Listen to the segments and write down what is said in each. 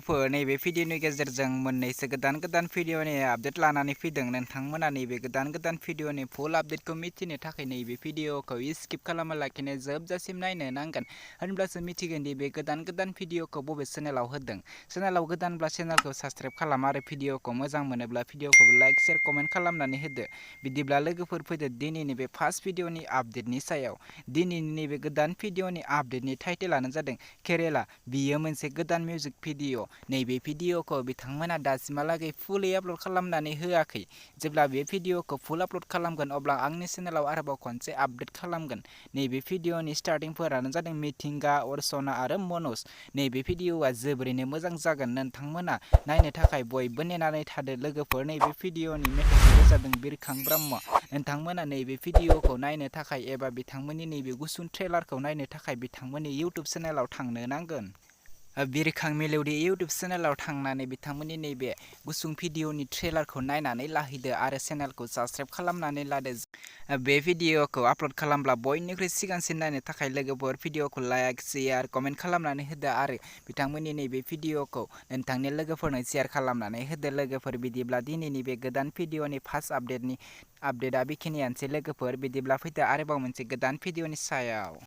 लोगोफोर नैबे भिडिअनि गेजेरजों मोननैसो गोदान भिडिअनि आपडेट लानानै फैदों। नोंथांमोना नैबे गोदान भिडिअनि फुल आपडेटखौ मिथिनो थाखाय नैबे भिडिअखौ स्किप खालामालाखिनो जोबजासिम नायनो नांगोन। होनब्लासो मिथिगोन दि बे गोदान भिडिअखौ बबे चेनेलाव होदों। चेनेलाव गोदानब्ला चेनेलखौ साबस्क्राइब खालाम आरो भिडिअखौ मोजां मोनोब्ला भिडिअखौ लाइक शेयार कमेन्ट खालामनानै होदो। बिदिब्ला लोगोफोर फैदो दिनैनि बे फार्स्ट भिडिअनि आपडेटनि सायाव। दिनैनि नैबे गोदान भिडिअनि आपडेटनि टाइटेलानो जादों केरेला। बियो मोनसे गोदान मिउजिक भिडिअ। नैबे भिडिअखौ बिथांमोना दासिमहालागै फुलै आपल'ड खालामनानै होआखै। जेब्ला बे भिडिअखौ फुल आपल'ड खालामगोन अब्ला आंनि चेनेलाव आरोबाव खनसे आपडेट खालामगोन। नैबे भिडिअनि स्टार्टिंफोरानो जादों मिथिंगा, अर्चना आरो मनज। नैबे भिडिअआ जोबोरैनो मोजां जागोन। नोंथांमोना नायनो थाखाय बयबो नेनानै थादो। लोगोफोर नैबे भिडिअनि मेथाइखौ रोजाबदों रिया ब्रह्मा। नोंथांमोना नैबे भिडिअखौ नायनो थाखाय एबा बिथांमोननि नैबे गुसुं ट्रेलारखौ नायनो थाखाय बिथांमोननि इउटुब चेनेलाव थांनो नांगोन। बिरखां मेलौदि इउटुब चेनेलाव थांनानै बिथांमोननि नैबे गुसुं भिडिअनि ट्रेलारखौ नायनानै लाहैदो आरो चेनेलखौ साबस्क्राइब खालामनानै लादो। बे भिडिअखौ आपल'ड खालामब्ला बयनिख्रुइ सिगांसिन नायनो थाखाय लोगोफोर भिडिअखौ लाइक शेयार कमेन्ट खालामनानै होदो आरो बिथांमोननि नैबे भिडिअखौ नोंथांनि लोगोफोरनो शेयार खालामनानै होदो। लोगोफोर बिदिब्ला दिनैनि बे गोदान भिडिअनि फार्स्ट आपडेटआ बेखिनियानोसै लोगोफोर। बिदिब्ला फैदो आरोबाव मोनसे गोदान भिडिअनि सायाव।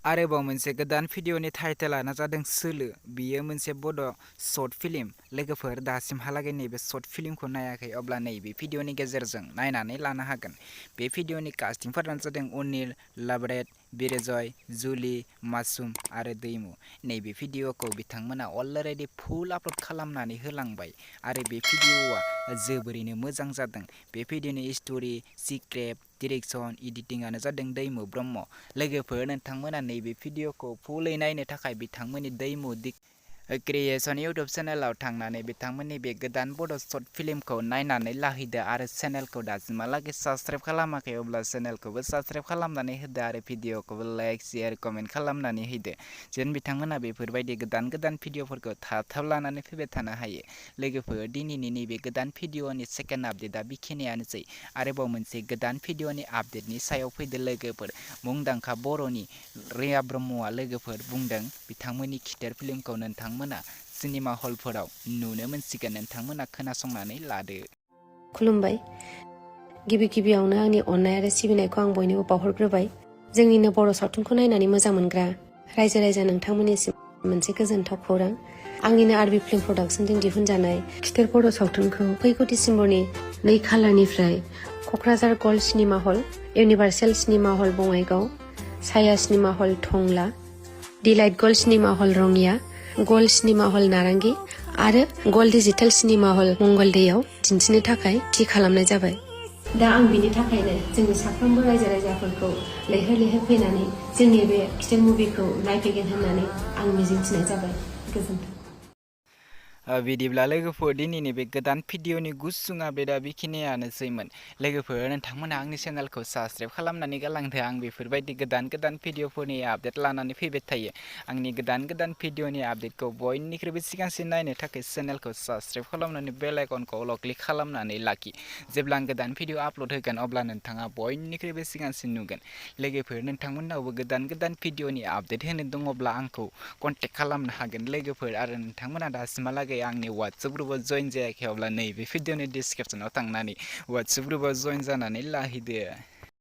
आरोबाव मोनसे गोदान भिडिअनि टाइटेलानो जादों सोलो। बियो मोनसे बड' शर्ट फिल्म। लोगोफोर दासिमहालागै नैबे शर्ट फिल्मखौ नायाखै अब्ला नैबे भिडिअनि गेजेरजों नायनानै लानो हागोन। बे भिडिअनि कास्टिंफोरानो जादों अनिल, लाभरेट, बिरजय, जुलि, मासुम आरो दैमु। नैबे भिडिअखौ बिथांमोना अलरेडि फुल आपल'ड खालामनानै होलांबाय आरो बे भिडिअआ जोबोरैनो मोजां जादों। बे भिडिअनि स्ट'रि, स्क्रिप्ट, डिरेक्सन, एडिटिंआनो जादों दैमु ब्रह्म। लोगोफोर नोंथांमोना नैबे भिडिअखौ फुलै नायनो थाखाय बिथांमोननि दैमु क्रिएशन इउटुब चेनेलाव थांनानै बिथांमोननि बे गोदान बड' शर्ट फिल्मखौ नायनानै लाहैदो आरो चेनेलखौ दासिमहालागै साबस्क्राइब खालामाखै अब्ला चेनेलखौबो साबस्क्राइब खालामनानै होदो आरो भिडिअखौबो लाइक शेयार कमेन्ट खालामनानै होदो। जेन बिथांमोना बेफोरबायदि गोदान भिडिअफोरखौ थाब लानानै फैबाय थानो हायो। लोगोफोर दिनैनि नैबे गोदान भिडिअनि सेकेन्ड आपडेटआ बेखिनियानोसै। आरोबाव मोनसे गोदान भिडिअनि आपडेटनि सायाव फैदो लोगोफोर। मुंदांखा बर'नि रिया ब्रह्मआ लोगोफोर बुंदों बिथांमोननि खिथेर फिल्मखौ नोंथांमोना सिनेमा हलफोराव नुनो मोनसिगोन। नोंथांमोना खोनासंनानै लादो। खुलुमबाय। गिबियावनो आंनि अननाय आरो सिबिनायखौ आं बयनोबो बावहरग्रोबाय। जोंनिनो बर' सावथुनखौ नायनानै मोजां मोनग्रा रायजो नोंथांमोननिसिम मोनसे गोजोनथाव खौरां। आंनिनो आरबि फिल्म प्रडाक्शनजों दिहुनजानाय खिथेर बर' सावथुनखौ फैगौ डिसेम्बरनि 2 खालारनिफ्राय Kokrajhar gold cinema hall, universal cinema hall Bongaigaon, साया cinema hall Tangla, delight gold cinema hall Rangia, gold cinema hall Narengi आरो गल्ड डिजिटेल सिनेमा हल मंगलदैयाव दिन्थिनो थाखाय थि खालामनाय जाबाय। दा आं बिनि थाखायनो जोंनि साफ्रोमबो रायजो-राजाफोरखौ लैहोर फैनानै जोंनि बे खिथेर मुभिखौ नायफैगोन होननानै आं मिजिंथिनाय जाबाय। गोजोन्थों। बिदिब्ला लोगोफोर दिनैनि बे गोदान भिडिअनि गुसुं आपडेटआ बेखिनियानोसैमोन। लोगोफोर नोंथांमोना आंनि चेनेलखौ साबस्क्राइब खालामनानै गालांदो। आं बेफोरबायदि गोदान भिडिअफोरनि आपडेट लानानै फैबाय थायो। आंनि गोदान भिडिअनि आपडेटखौ बयनिख्रुइबो सिगांसिन नायनो थाखाय चेनेलखौ साबस्क्राइब खालामनानै बेल आइकनखौ क्लिक खालामनानै लाखि। जेब्ला आं गोदान भिडिअ आपल'ड होगोन अब्ला नोंथाङा बयनिख्रुइबो सिगांसिन नुगोन। लोगोफोर नोंथांमोननावबो गोदान भिडिअनि आपडेट होनो दङब्ला आंखौ कन्टेक्ट खालामनो हागोन। लोगोफोर आरो नोंथांमोना दासिमहालागै आंनि वाट्सएप ग्रुपआव जइन जायाखै अब्ला नैबे भिडिअनि डिसक्रिपसनाव थांनानै वाट्सएप ग्रुपआव जइन जानानै लाहैदो।